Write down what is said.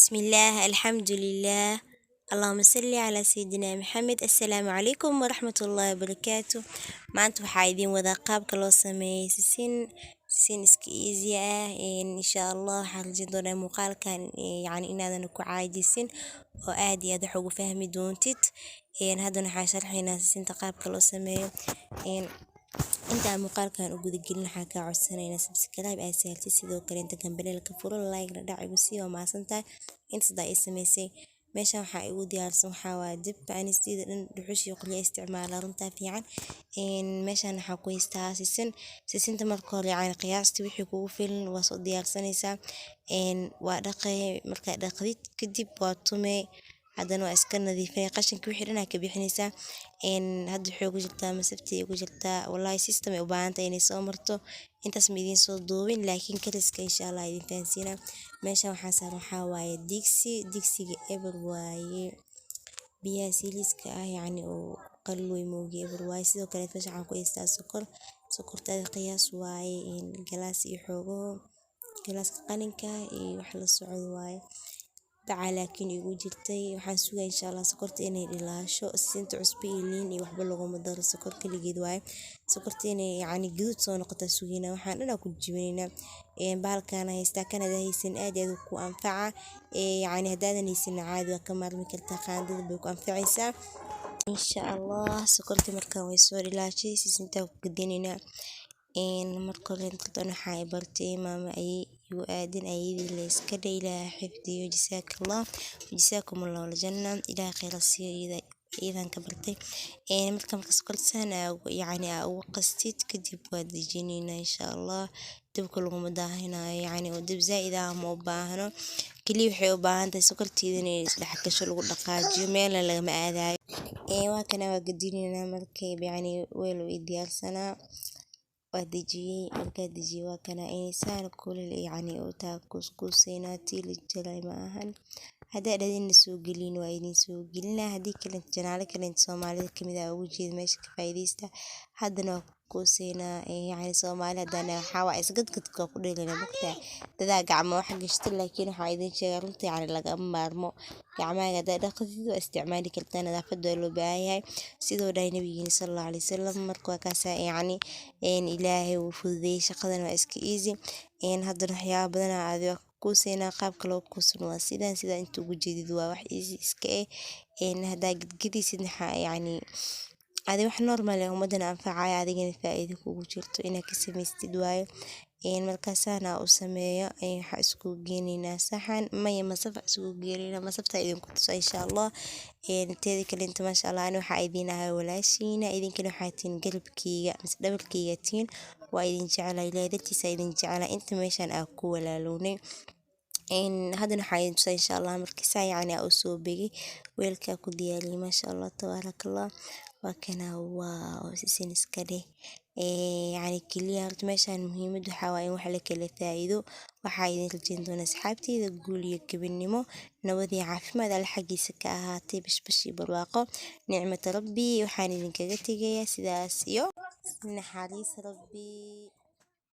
بسم الله الحمد لله. اللهم صل على سيدنا محمد. السلام عليكم ورحمة الله وبركاته. maanta waxaa idin wadaa qaabka loo sameeyay sisin iska easy ah insha Allah waxaan rajin doonaa muuqaalkan inaadan ku caajisin oo aad iyo aad wax ugu fahmi doontid. haddana waxaan sharxaynaa sisinta qaabka loo sameeyo. inta muuqaalkan u guda gelin waxaan ka codsanaynaa subscribe ay saartid, sidoo kale inta kambalelka furo like na dhac igu sii oo maasantahay inta sida ay sameysay. meeshan waxaa igu diyaarsan waxaa waa dib anisteeda dhan dhuxush iyo qolyo isticmaala runta fiican. meeshan waxaa ku haystaa sisinta marka hore qiyaastii wixii kugu filan waa soo diyaarsanaysaa. waa dhaqay markaa dhaqdid kadib waa tumay, haddana waa iska nadiifay qashinka wixii dhan ka bixinaysaa. hadda waxay ugu jirtaa masaftii ugu jirtaa wallahi system ay u baahan tahay inay soo marto. intaas ma idin soo duubin laakiin kaliska insha Allah idin fahansiina. meesha waxaa saaran waxaa waaye digsiga eber waaye biyaha siliiska ah oo qalooy moogi eber waaye. sidoo kale meesha waxaan ku haystaa sokortada qiyaas waaye galaas iyo xoogo galaaska qalinka iyo wax la socdo waaye baca laakiin igu jirtay. waxaan sugaa insha Allah sokorta inay dhilaasho. sisinta cusbo iyo liin iyo waxba laguma daro, sokor kaligeed waaye. sokorta inay gaduud soo noqoto sugina. waxaan dhan ku jibinaynaa. bahalkan haystaa kanada haysan aad iyo aad ku anfaca. haddaadan haysan caadi waa ka maarmi kartaa, qaandada bay ku anfacaysaa insha Allah. sokorta markaan way soo dhilaashay sisinta ku gadinaynaa. marka hore intan waxaa bartay maama ay igu aadin ayadii la iska ilaahay xifdiyo jasaakumullahu aljanna. ilaahay khayr siiyo iidan ka bartay. marka sokortaan ugu qastid kadib waa dejinaynaa insha Allah. dabka laguma daahinayo oo dab zaid ah ma u baahno, kaliya waxay u baahan tahay sokorteeda inay isdhex gasho lagu dhaqaajiyo meel lagama aadayo. waa kana waa gadinaynaa markay weel u diyaarsanaa waa dejiyay. markaa dejiyay waa kana insaan kulul oo taa kuskusayna tiili jalay ma ahan. hadda dhadin soo gelin waa idin soo gelina. haddii kale janaale kale Soomaalida kamid ah ugu jeed meesha ka faa'iideysta. haddana kusayna Soomaali haddana waxaa waa isgadgadka ku dheelana bugtaa dadaa gacmo wax gashta, laakiin waxaa idin sheegaa runtii laga maarmo. gacmaaga hadda dhaqdid waa isticmaali kartaa, nadaafad waa loo baahan yahay sidoo dhahay nabigeena sallallahu alayhi wasallam. marka kaasa ilaahay uu fududeeyay shaqadan waa iska easy. haddana waxyaabo badan aad kusayna qaabka loo kuusan waa sidaan inta ugu jeedid waa wax easy iska haddaa gadgadisid adi wax normal ah umadana anfacaya adigana faa'iido kugu jirto inaad ka samaystid waayo. markaasana u sameeyo waxa isku geenina saxan masaf isku geerina masafta idinku tuso insha Allah. teeda kale inta masha Allah waxa idin ahay walaashiina idinkana waxaa tiin galabkeyga mise dhabarkeyga tiin waa idin jeclaa ilaahay dartiisa idin jeclaa inta meeshan aan ku walaalownay. haddana waxaa idin tusa insha Allah markii saa u soo begay weelka ku diyaariyay masha Allah tabarakallah. waa kana waa sisin iska dheh kaliya horta meeshan muhiimad waxaa waaye in wax la kala faa'iido. waxaa idin rajayn doonaa asxaabteyda guul iyo gabadhnimo, nabad iyo caafimaad alla xaggiisa ka ahaatay, bashbash iyo barwaaqo, nicmata rabbi. waxaan idinkaga tegayaa sidaas iyo naxariis rabbi.